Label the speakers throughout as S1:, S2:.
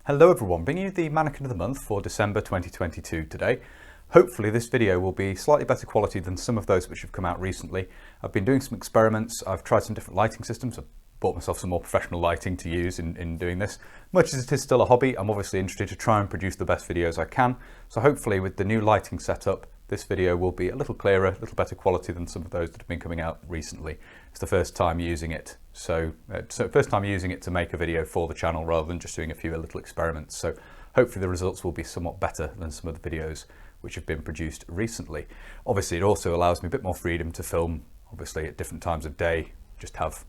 S1: Hello everyone, bringing you the Mannequin of the Month for December 2022 today. Hopefully this video will be slightly better quality than some of those which have come out recently. I've been doing some experiments, I've tried some different lighting systems, I've bought myself some more professional lighting to use in doing this. Much as it is still a hobby, I'm obviously interested to try and produce the best videos I can. So hopefully with the new lighting setup, this video will be a little clearer, a little better quality than some of those that have been coming out recently. It's the first time using it, so first time using it to make a video for the channel rather than just doing a few little experiments. So hopefully the results will be somewhat better than some of the videos which have been produced recently. Obviously it also allows me a bit more freedom to film, obviously at different times of day, just have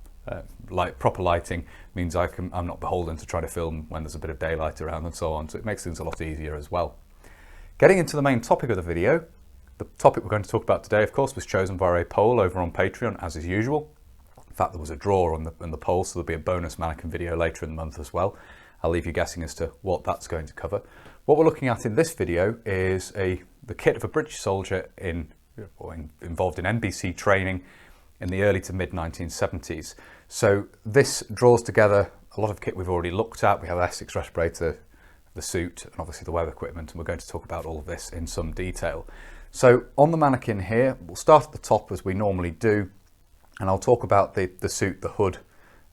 S1: proper lighting means I'm not beholden to try to film when there's a bit of daylight around and so on, so it makes things a lot easier as well. Getting into the main topic of the video, the topic we're going to talk about today, of course, was chosen via a poll over on Patreon, as is usual. In fact, there was a draw on the poll, so there'll be a bonus Mannequin video later in the month as well. I'll leave you guessing as to what that's going to cover. What we're looking at in this video is the kit of a British soldier involved in NBC training in the early to mid 1970s. So this draws together a lot of kit we've already looked at. We have the S6 respirator, the suit, and obviously the web equipment, and we're going to talk about all of this in some detail. So on the Mannequin here, we'll start at the top as we normally do, and I'll talk about the suit, the hood,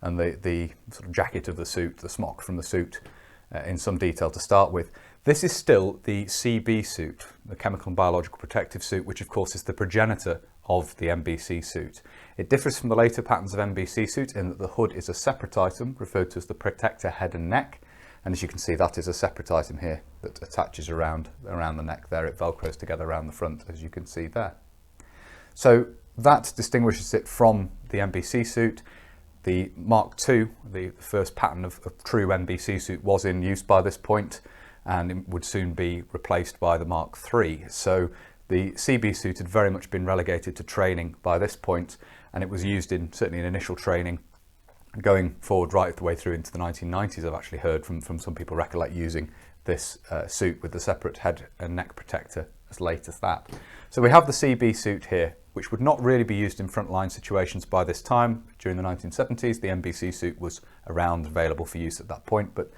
S1: and the sort of jacket of the suit, the smock from the suit, in some detail to start with. This is still the CB suit, the Chemical and Biological Protective Suit, which of course is the progenitor of the NBC suit. It differs from the later patterns of NBC suit in that the hood is a separate item, referred to as the protector head and neck. And as you can see, that is a separate item here that attaches around the neck there. It velcros together around the front, as you can see there. So that distinguishes it from the NBC suit. The Mark II, the first pattern of true NBC suit, was in use by this point, and it would soon be replaced by the Mark III. So the CB suit had very much been relegated to training by this point, and it was used certainly in initial training. Going forward right the way through into the 1990s, I've actually heard from some people recollect using this suit with the separate head and neck protector as late as that. So we have the CB suit here, which would not really be used in frontline situations by this time. During the 1970s, the NBC suit was around, available for use at that point, but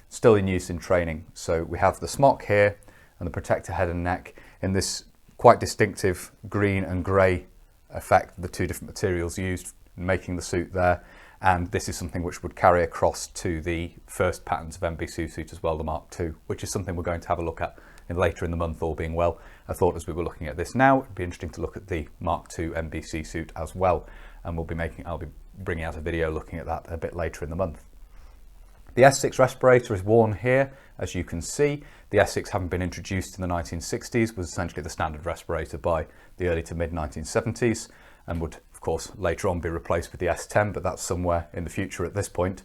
S1: still in use in training. So we have the smock here and the protector head and neck in this quite distinctive green and grey effect, the two different materials used in making the suit there. And this is something which would carry across to the first patterns of NBC suit as well, the Mark II, which is something we're going to have a look at later in the month, all being well. I thought as we were looking at this now, it'd be interesting to look at the Mark II NBC suit as well. And I'll be bringing out a video looking at that a bit later in the month. The S6 respirator is worn here, as you can see. The S6, having been introduced in the 1960s, was essentially the standard respirator by the early to mid 1970s, and would of course later on be replaced with the S10, but that's somewhere in the future at this point.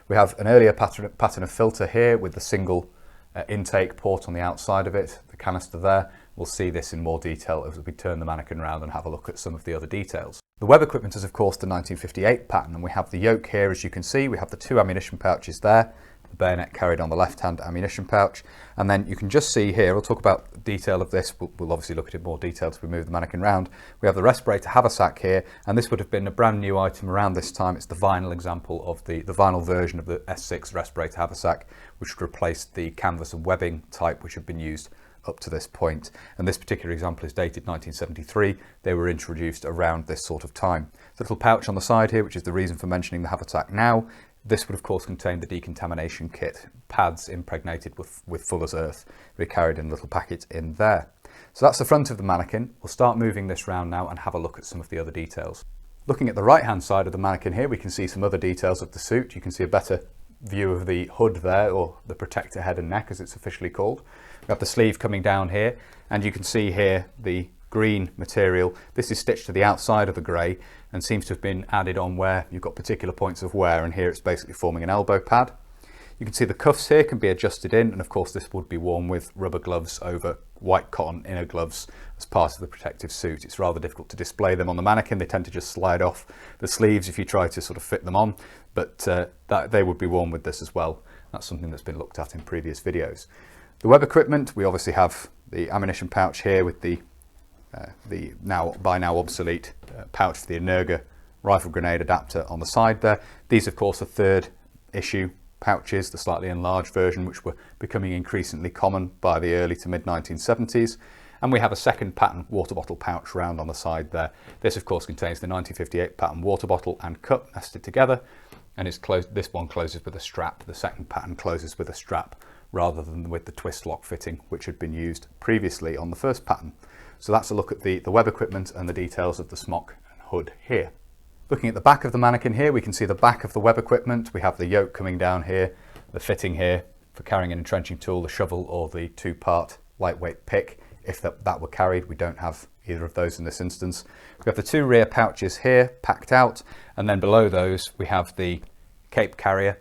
S1: We have an earlier pattern of filter here with the single intake port on the outside of it, the canister there. We'll see this in more detail as we turn the Mannequin around and have a look at some of the other details. The web equipment is of course the 1958 pattern, and we have the yoke here, as you can see. We have the two ammunition pouches there, the bayonet carried on the left-hand ammunition pouch, and then you can just see here, we'll talk about the detail of this, we'll obviously look at it in more detail as we move the Mannequin round. We have the respirator haversack here, and this would have been a brand new item around this time. It's the vinyl example of the vinyl version of the S6 respirator haversack, which would replace the canvas and webbing type which had been used up to this point. And this particular example is dated 1973. They were introduced around this sort of time. The little pouch on the side here, which is the reason for mentioning the haversack now. This would of course contain the decontamination kit, pads impregnated with Fuller's Earth. They're carried in a little packet in there. So that's the front of the Mannequin. We'll start moving this round now and have a look at some of the other details. Looking at the right hand side of the Mannequin here, we can see some other details of the suit. You can see a better view of the hood there, or the protector head and neck as it's officially called. We have the sleeve coming down here, and you can see here the green material. This is stitched to the outside of the grey and seems to have been added on where you've got particular points of wear, and here it's basically forming an elbow pad. You can see the cuffs here can be adjusted in, and of course this would be worn with rubber gloves over white cotton inner gloves as part of the protective suit. It's rather difficult to display them on the Mannequin. They tend to just slide off the sleeves if you try to sort of fit them on, but that they would be worn with this as well. That's something that's been looked at in previous videos. The web equipment, we obviously have the ammunition pouch here with the now obsolete pouch for the Energa rifle grenade adapter on the side there. These of course are third issue pouches, the slightly enlarged version, which were becoming increasingly common by the early to mid 1970s. And we have a second pattern water bottle pouch round on the side there. This of course contains the 1958 pattern water bottle and cup nested together, and it's closed. This one closes with a strap. The second pattern closes with a strap rather than with the twist lock fitting which had been used previously on the first pattern. So that's a look at the web equipment and the details of the smock and hood here. Looking at the back of the mannequin here, we can see the back of the web equipment. We have the yoke coming down here, the fitting here for carrying an entrenching tool, the shovel or the two-part lightweight pick. If that were carried, we don't have either of those in this instance. We have the two rear pouches here packed out, and then below those we have the cape carrier.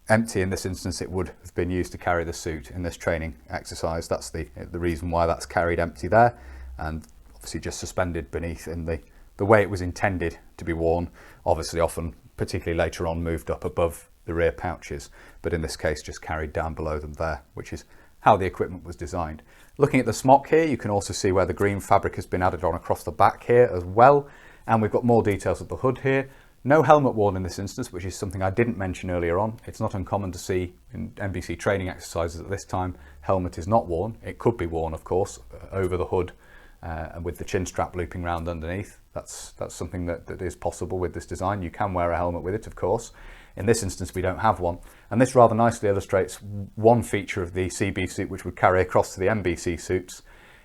S1: Empty in this instance. It would have been used to carry the suit in this training exercise. That's the reason why that's carried empty there, and obviously just suspended beneath in the way it was intended to be worn. Obviously often, particularly later on, moved up above the rear pouches, but in this case just carried down below them there, which is how the equipment was designed. Looking at the smock here, you can also see where the green fabric has been added on across the back here as well, and we've got more details of the hood here. No helmet worn in this instance, which is something I didn't mention earlier on. It's not uncommon to see in NBC training exercises at this time, helmet is not worn. It could be worn, of course, over the hood and with the chin strap looping round underneath. That's something that is possible with this design. You can wear a helmet with it, of course. In this instance, we don't have one. And this rather nicely illustrates one feature of the CB suit which would carry across to the NBC suits,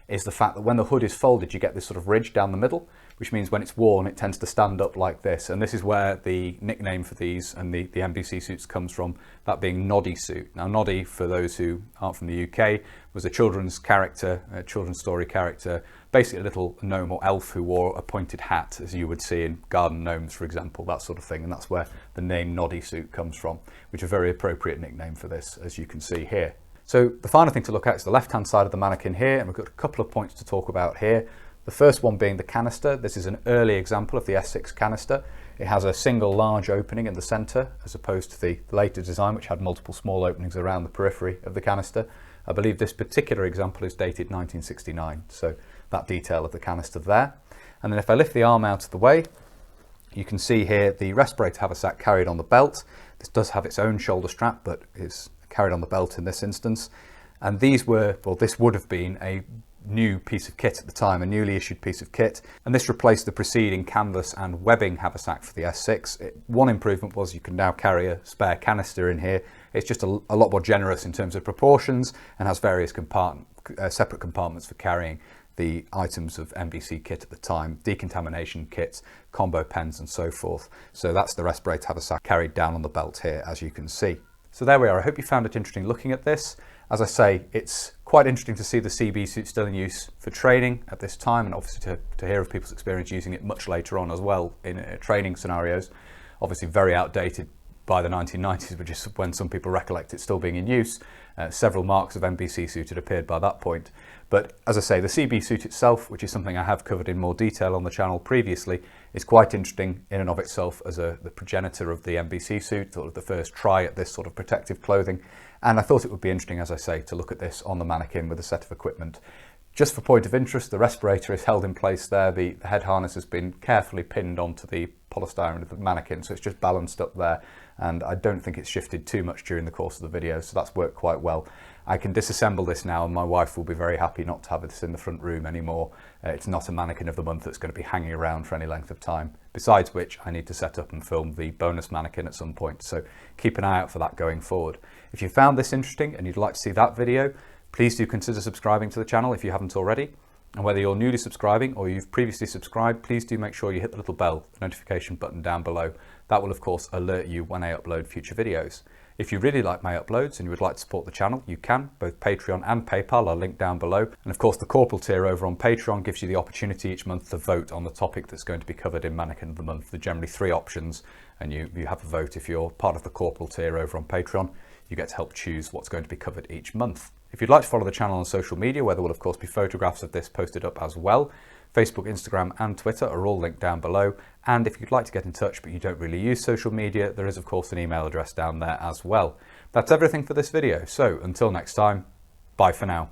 S1: is the fact that when the hood is folded, you get this sort of ridge down the middle, which means when it's worn, it tends to stand up like this. And this is where the nickname for these and the NBC suits comes from, that being Noddy suit. Now, Noddy, for those who aren't from the UK, was a children's character, a children's story character, basically a little gnome or elf who wore a pointed hat, as you would see in Garden Gnomes, for example, that sort of thing. And that's where the name Noddy suit comes from, which is a very appropriate nickname for this, as you can see here. So the final thing to look at is the left-hand side of the mannequin here, and we've got a couple of points to talk about here. The first one being the canister. This is an early example of the S6 canister. It has a single large opening in the centre, as opposed to the later design, which had multiple small openings around the periphery of the canister. I believe this particular example is dated 1969, so that detail of the canister there. And then if I lift the arm out of the way, you can see here the respirator haversack carried on the belt. This does have its own shoulder strap, but is carried on the belt in this instance. And these were, well, this would have been a new piece of kit at the time, a newly issued piece of kit, and this replaced the preceding canvas and webbing haversack for the S6. One improvement was you can now carry a spare canister in here. It's just a lot more generous in terms of proportions and has various separate compartments for carrying the items of NBC kit at the time, decontamination kits, combo pens and so forth. So that's the respirator haversack carried down on the belt here, as you can see. So there we are. I hope you found it interesting looking at this. As I say, it's quite interesting to see the CB suit still in use for training at this time, and obviously to hear of people's experience using it much later on as well in training scenarios. Obviously very outdated by the 1990s, which is when some people recollect it still being in use. Several marks of NBC suit had appeared by that point. But as I say, the CB suit itself, which is something I have covered in more detail on the channel previously, is quite interesting in and of itself as the progenitor of the NBC suit, sort of the first try at this sort of protective clothing. And I thought it would be interesting, as I say, to look at this on the mannequin with a set of equipment. Just for point of interest, the respirator is held in place there. The head harness has been carefully pinned onto the polystyrene of the mannequin, so it's just balanced up there. And I don't think it's shifted too much during the course of the video, so that's worked quite well. I can disassemble this now, and my wife will be very happy not to have this in the front room anymore. It's not a mannequin of the month that's going to be hanging around for any length of time. Besides which, I need to set up and film the bonus mannequin at some point, so keep an eye out for that going forward. If you found this interesting and you'd like to see that video, please do consider subscribing to the channel if you haven't already. And whether you're newly subscribing or you've previously subscribed, please do make sure you hit the little bell, the notification button down below. That will of course alert you when I upload future videos. If you really like my uploads and you would like to support the channel, you can. Both Patreon and PayPal are linked down below. And of course the corporal tier over on Patreon gives you the opportunity each month to vote on the topic that's going to be covered in Mannequin of the Month. There are generally 3 options, and you have a vote. If you're part of the corporal tier over on Patreon, you get to help choose what's going to be covered each month. If you'd like to follow the channel on social media, where there will of course be photographs of this posted up as well, Facebook, Instagram and Twitter are all linked down below. And if you'd like to get in touch but you don't really use social media, there is of course an email address down there as well. That's everything for this video. So until next time, bye for now.